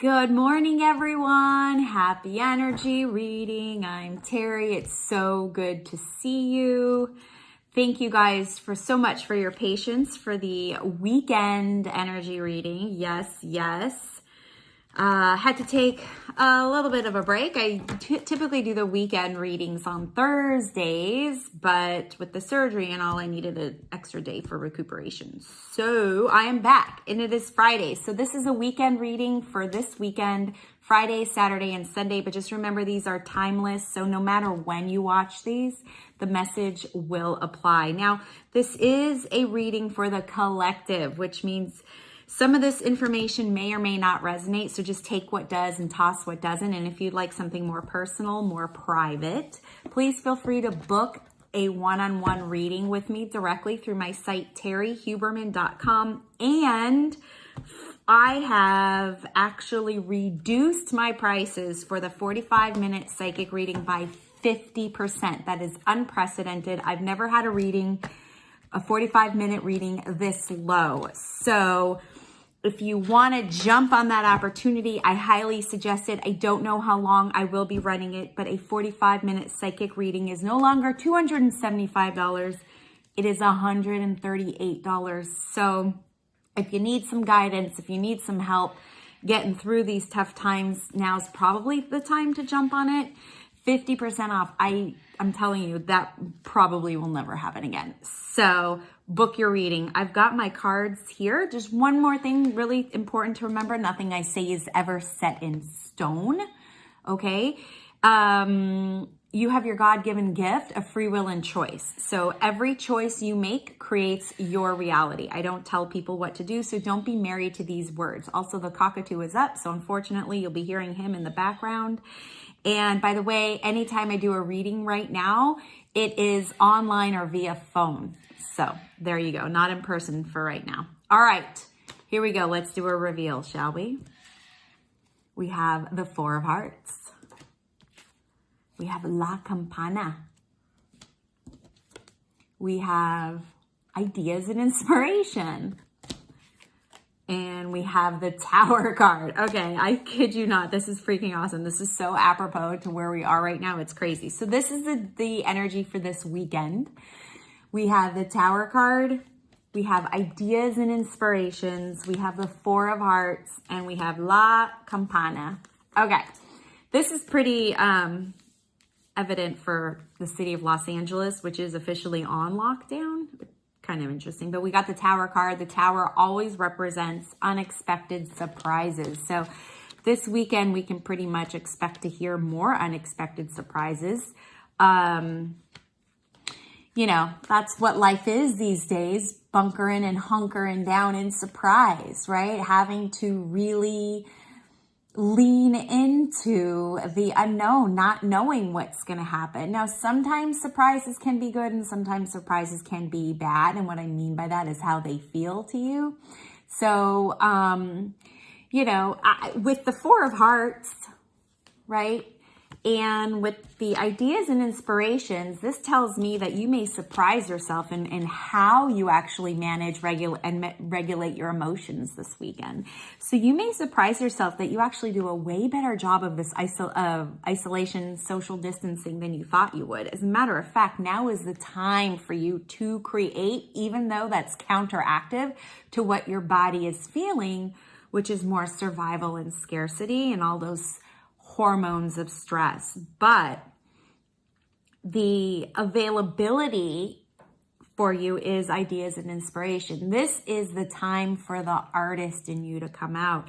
Good morning, everyone. Happy energy reading. I'm Terry. It's so good to see you. Thank you guys for so much for your patience for the weekend energy reading. Yes. Had to take a little bit of a break. I typically do the weekend readings on Thursdays, but with the surgery and all, I needed an extra day for recuperation. So I am back, and it is Friday. So this is a weekend reading for this weekend, Friday, Saturday, and Sunday. But just remember, these are timeless. So no matter when you watch these, the message will apply. Now, this is a reading for the collective, which means some of this information may or may not resonate, so just take what does and toss what doesn't. And if you'd like something more personal, more private, please feel free to book a one-on-one reading with me directly through my site, terryhuberman.com. And I have actually reduced my prices for the 45-minute psychic reading by 50%. That is unprecedented. I've never had a 45-minute reading this low. So if you want to jump on that opportunity, I highly suggest it. I don't know how long I will be running it, but a 45-minute psychic reading is no longer $275. It is $138. So if you need some guidance, if you need some help getting through these tough times, now's probably the time to jump on it. 50% off. I'm telling you, that probably will never happen again. So book your reading. I've got my cards here. Just one more thing really important to remember. Nothing I say is ever set in stone. Okay. You have your God-given gift of free will and choice. So every choice you make creates your reality. I don't tell people what to do, so don't be married to these words. Also, the cockatoo is up, so unfortunately, you'll be hearing him in the background. And by the way, anytime I do a reading right now, it is online or via phone. So there you go, not in person for right now. All right, here we go. Let's do a reveal, shall we? We have the Four of Hearts. We have La Campana. We have Ideas and Inspiration. And we have the Tower card. Okay, I kid you not. This is freaking awesome. This is so apropos to where we are right now. It's crazy. So this is the energy for this weekend. We have the Tower card. We have Ideas and Inspirations. We have the Four of Hearts. And we have La Campana. Okay, this is pretty evident for the city of Los Angeles, which is officially on lockdown. Kind of interesting, but we got the Tower card. The Tower always represents unexpected surprises. So this weekend, we can pretty much expect to hear more unexpected surprises. You know, that's what life is these days, bunkering and hunkering down in surprise, right? Having to really lean into the unknown, not knowing what's going to happen. Now, sometimes surprises can be good and sometimes surprises can be bad. And what I mean by that is how they feel to you. So, you know, with the Four of Hearts, right? And with the Ideas and Inspirations, this tells me that you may surprise yourself in how you actually manage regulate your emotions this weekend. So you may surprise yourself that you actually do a way better job of this isolation, social distancing than you thought you would. As a matter of fact, now is the time for you to create, even though that's counteractive to what your body is feeling, which is more survival and scarcity and all those hormones of stress. But the availability for you is Ideas and Inspiration. This is the time for the artist in you to come out.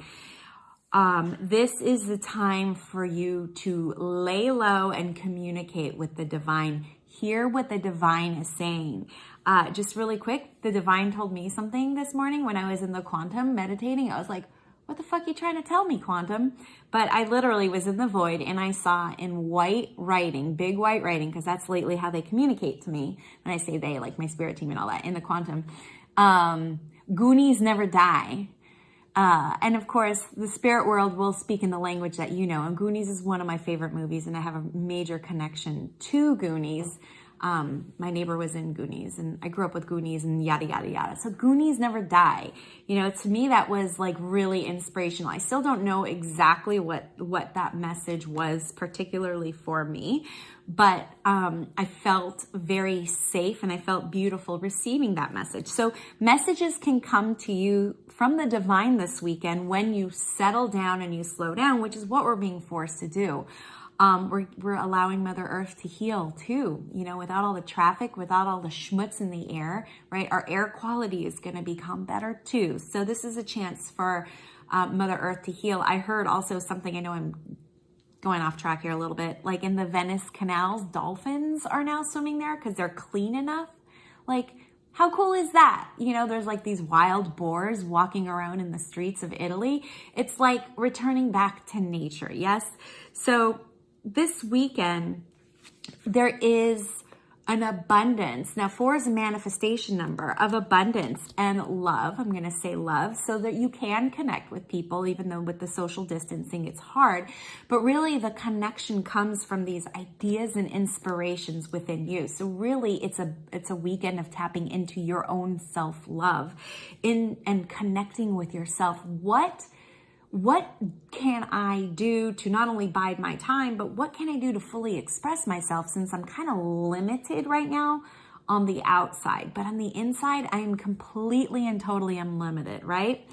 This is the time for you to lay low and communicate with the divine. Hear what the divine is saying. Just really quick, the divine told me something this morning when I was in the quantum meditating. I was like, what the fuck are you trying to tell me, quantum? But I literally was in the void and I saw in white writing, big white writing, because that's lately how they communicate to me. When I say they, like my spirit team and all that, in the quantum. Goonies never die. And of course, the spirit world will speak in the language that you know. And Goonies is one of my favorite movies, and I have a major connection to Goonies. My neighbor was in Goonies, and I grew up with Goonies and yada, yada, yada. So Goonies never die. You know, to me, that was like really inspirational. I still don't know exactly what that message was particularly for me, but I felt very safe and I felt beautiful receiving that message. So messages can come to you from the divine this weekend when you settle down and you slow down, which is what we're being forced to do. We're allowing Mother Earth to heal too, you know, without all the traffic, without all the schmutz in the air, right? Our air quality is going to become better too. So this is a chance for Mother Earth to heal. I heard also something, I know I'm going off track here a little bit, like in the Venice canals, dolphins are now swimming there because they're clean enough. Like, how cool is that? You know, there's like these wild boars walking around in the streets of Italy. It's like returning back to nature, yes? So this weekend, there is an abundance. Now, 4 is a manifestation number of abundance and love. I'm going to say love so that you can connect with people, even though with the social distancing, it's hard. But really, the connection comes from these ideas and inspirations within you. So really, it's a weekend of tapping into your own self-love and connecting with yourself. What can I do to not only bide my time, but what can I do to fully express myself, since I'm kind of limited right now on the outside, but on the inside, I am completely and totally unlimited, right?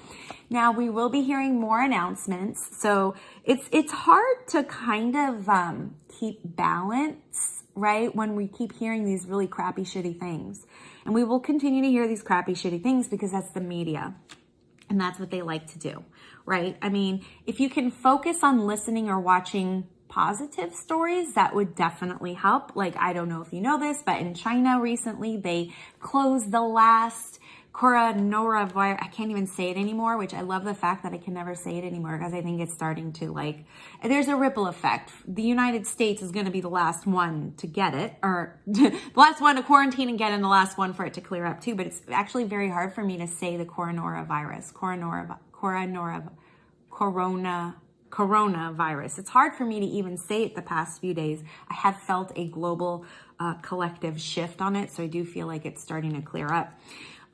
Now, we will be hearing more announcements. So it's hard to kind of keep balance, right? When we keep hearing these really crappy, shitty things. And we will continue to hear these crappy, shitty things because that's the media. And that's what they like to do, right? I mean, if you can focus on listening or watching positive stories, that would definitely help. Like, I don't know if you know this, but in China recently, they closed the last coronavirus. I can't even say it anymore, which I love the fact that I can never say it anymore because I think it's starting to like, there's a ripple effect. The United States is going to be the last one to get it, or the last one to quarantine and get, and the last one for it to clear up too. But it's actually very hard for me to say the coronavirus. It's hard for me to even say it the past few days. I have felt a global collective shift on it, so I do feel like it's starting to clear up.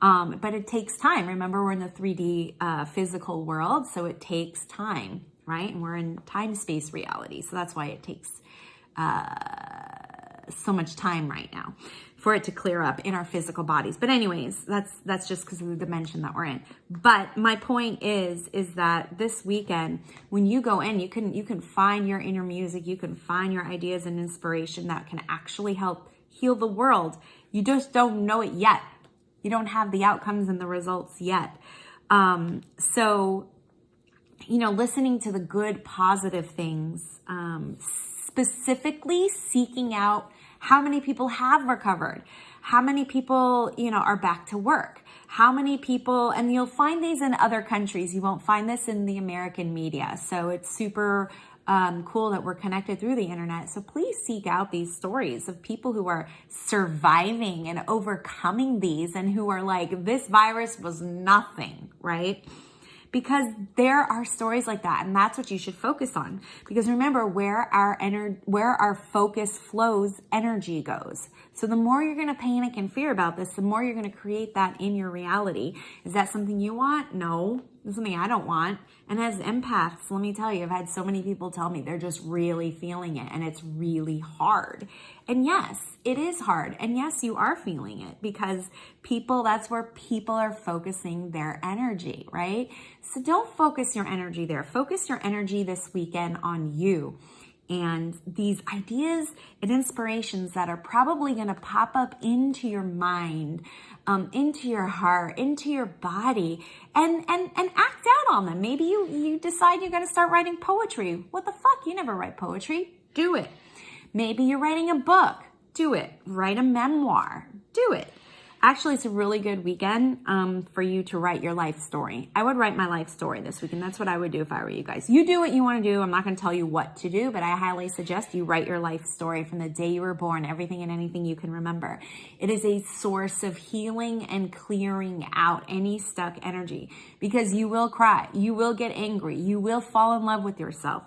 But it takes time. Remember, we're in the 3D physical world, so it takes time, right? And we're in time-space reality, so that's why it takes so much time right now for it to clear up in our physical bodies. But anyways, that's just because of the dimension that we're in. But my point is that this weekend, when you go in, you can find your inner music, you can find your ideas and inspiration that can actually help heal the world. You just don't know it yet. You don't have the outcomes and the results yet. So, you know, listening to the good, positive things, specifically seeking out how many people have recovered, how many people, you know, are back to work, how many people, and you'll find these in other countries. You won't find this in the American media. So it's super cool that we're connected through the internet. So please seek out these stories of people who are surviving and overcoming these and who are like, this virus was nothing, right? Because there are stories like that, and that's what you should focus on. Because remember, where our focus flows, energy goes. So the more you're going to panic and fear about this, the more you're going to create that in your reality. Is that something you want? No, it's something I don't want. And as empaths, let me tell you, I've had so many people tell me they're just really feeling it, and it's really hard. And yes, it is hard. And yes, you are feeling it because that's where people are focusing their energy, right? So don't focus your energy there. Focus your energy this weekend on you and these ideas and inspirations that are probably going to pop up into your mind, into your heart, into your body, and act out on them. Maybe you decide you're going to start writing poetry. What the fuck? You never write poetry. Do it. Maybe you're writing a book. Do it. Write a memoir. Do it. Actually, it's a really good weekend for you to write your life story. I would write my life story this weekend. That's what I would do if I were you guys. You do what you want to do. I'm not going to tell you what to do, but I highly suggest you write your life story from the day you were born, everything and anything you can remember. It is a source of healing and clearing out any stuck energy because you will cry. You will get angry. You will fall in love with yourself.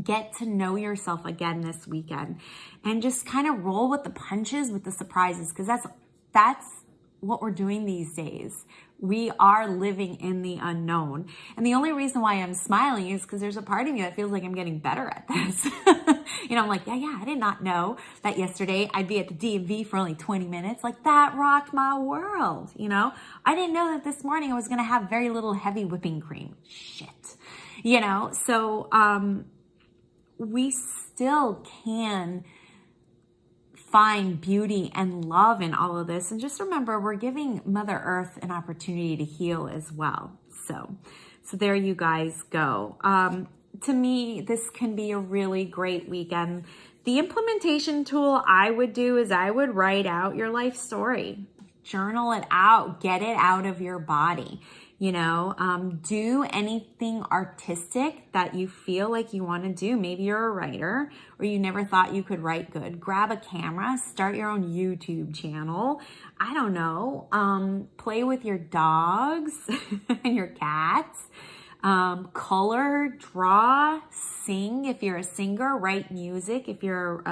get to know yourself again this weekend and just kind of roll with the punches, with the surprises, because that's what we're doing these days. We are living in the unknown. And the only reason why I'm smiling is because there's a part of me that feels like I'm getting better at this. I'm like, yeah, I did not know that yesterday I'd be at the DMV for only 20 minutes. Like, that rocked my world, I didn't know that this morning I was going to have very little heavy whipping cream. Shit. So we still can find beauty and love in all of this. And just remember, we're giving Mother Earth an opportunity to heal as well. So there you guys go. To me, this can be a really great weekend. The implementation tool I would do is I would write out your life story. Journal it out, get it out of your body. Do anything artistic that you feel like you want to do. Maybe you're a writer or you never thought you could write good. Grab a camera, start your own YouTube channel. I don't know. Play with your dogs and your cats. Color, draw, sing. If you're a singer, write music. If you're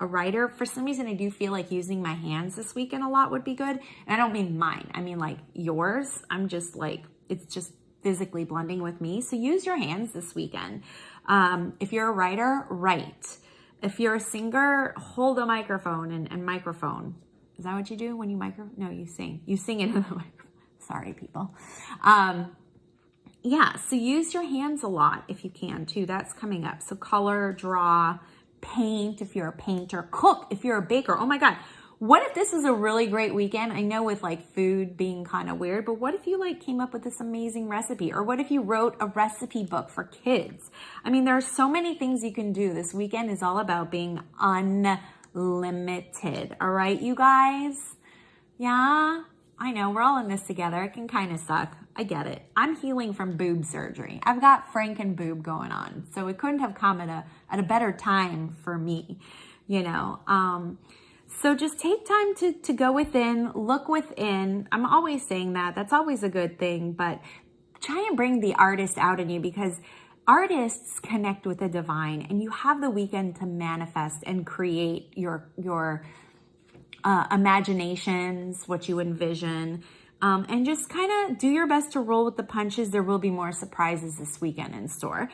a writer, for some reason, I do feel like using my hands this weekend a lot would be good. And I don't mean mine. I mean like yours. I'm just like, it's just physically blending with me. So use your hands this weekend. If you're a writer, write. If you're a singer, hold a microphone and microphone. Is that what you do when you No, you sing. You sing into the microphone. Sorry, people. Yeah, so use your hands a lot if you can too. That's coming up. So color, draw, paint if you're a painter, cook if you're a baker. Oh my God. What if this is a really great weekend? I know with like food being kind of weird, but what if you like came up with this amazing recipe? Or what if you wrote a recipe book for kids? I mean, there are so many things you can do. This weekend is all about being unlimited. All right, you guys? Yeah, I know we're all in this together. It can kind of suck. I get it. I'm healing from boob surgery. I've got Franken boob going on. So it couldn't have come at a better time for me, So just take time to go within, look within. I'm always saying that. That's always a good thing. But try and bring the artist out in you, because artists connect with the divine, and you have the weekend to manifest and create your imaginations, what you envision. And just kind of do your best to roll with the punches. There will be more surprises this weekend in store,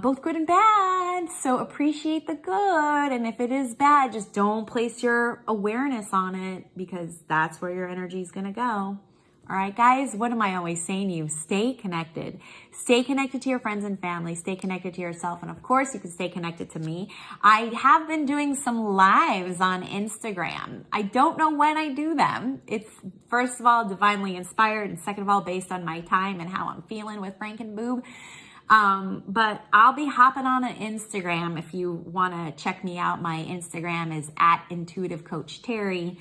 both good and bad. So appreciate the good. And if it is bad, just don't place your awareness on it, because that's where your energy is going to go. All right, guys, what am I always saying to you? Stay connected. Stay connected to your friends and family. Stay connected to yourself. And of course, you can stay connected to me. I have been doing some lives on Instagram. I don't know when I do them. It's, first of all, divinely inspired. And second of all, based on my time and how I'm feeling with Franken Boob. But I'll be hopping on an Instagram if you want to check me out. My Instagram is @IntuitiveCoachTerry.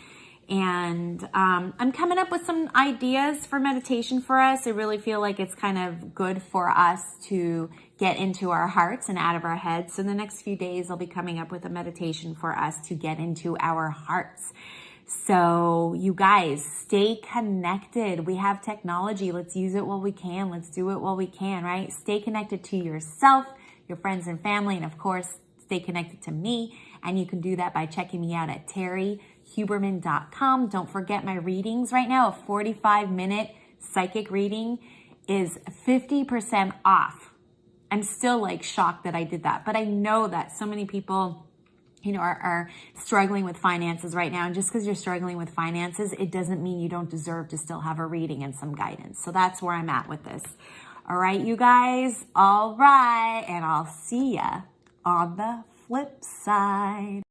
And I'm coming up with some ideas for meditation for us. I really feel like it's kind of good for us to get into our hearts and out of our heads. So in the next few days, I'll be coming up with a meditation for us to get into our hearts. So you guys, stay connected. We have technology. Let's use it while we can. Let's do it while we can, right? Stay connected to yourself, your friends and family, and of course, stay connected to me. And you can do that by checking me out at terryhuberman.com. Don't forget my readings right now. A 45-minute psychic reading is 50% off. I'm still like shocked that I did that, but I know that so many people are struggling with finances right now. And just because you're struggling with finances, it doesn't mean you don't deserve to still have a reading and some guidance. So that's where I'm at with this. All right, you guys. All right. And I'll see ya on the flip side.